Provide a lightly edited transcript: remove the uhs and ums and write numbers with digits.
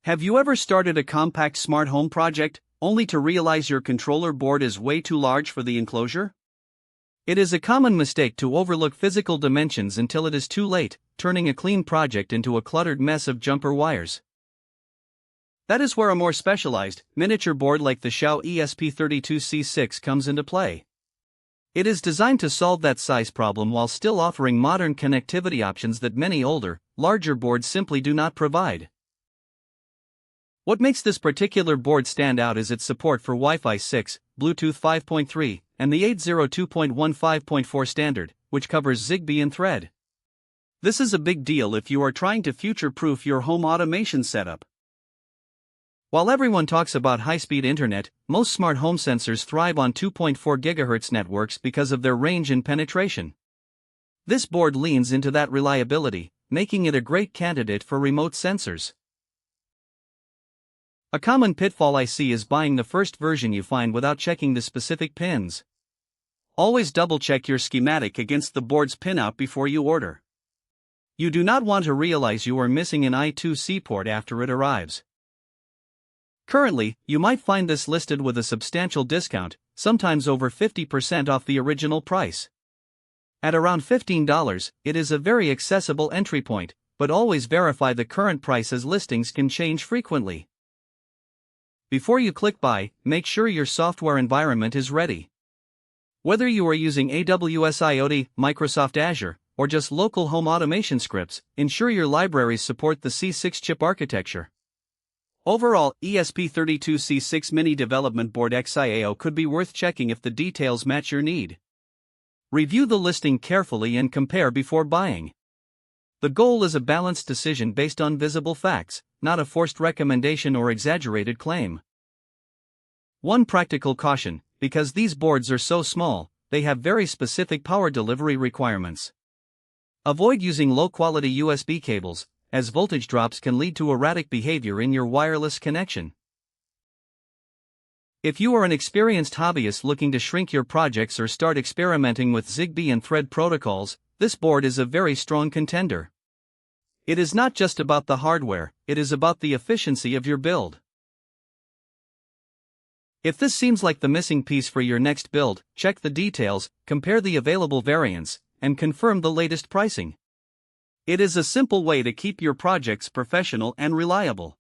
Have you ever started a compact smart home project, only to realize your controller board is way too large for the enclosure? It is a common mistake to overlook physical dimensions until it is too late, turning a clean project into a cluttered mess of jumper wires. That is where a more specialized, miniature board like the XIAO ESP32C6 comes into play. It is designed to solve that size problem while still offering modern connectivity options that many older, larger boards simply do not provide. What makes this particular board stand out is its support for Wi-Fi 6, Bluetooth 5.3, and the 802.15.4 standard, which covers Zigbee and Thread. This is a big deal if you are trying to future-proof your home automation setup. While everyone talks about high-speed internet, most smart home sensors thrive on 2.4 GHz networks because of their range and penetration. This board leans into that reliability, making it a great candidate for remote sensors. A common pitfall I see is buying the first version you find without checking the specific pins. Always double-check your schematic against the board's pinout before you order. You do not want to realize you are missing an I2C port after it arrives. Currently, you might find this listed with a substantial discount, sometimes over 50% off the original price. At around $15, it is a very accessible entry point, but always verify the current price as listings can change frequently. Before you click buy, make sure your software environment is ready. Whether you are using AWS IoT, Microsoft Azure, or just local home automation scripts, ensure your libraries support the C6 chip architecture. Overall, ESP32C6 Mini Development Board XIAO could be worth checking if the details match your need. Review the listing carefully and compare before buying. The goal is a balanced decision based on visible facts, not a forced recommendation or exaggerated claim. One practical caution: because these boards are so small, they have very specific power delivery requirements. Avoid using low-quality USB cables, as voltage drops can lead to erratic behavior in your wireless connection. If you are an experienced hobbyist looking to shrink your projects or start experimenting with Zigbee and Thread protocols, this board is a very strong contender. It is not just about the hardware, it is about the efficiency of your build. If this seems like the missing piece for your next build, check the details, compare the available variants, and confirm the latest pricing. It is a simple way to keep your projects professional and reliable.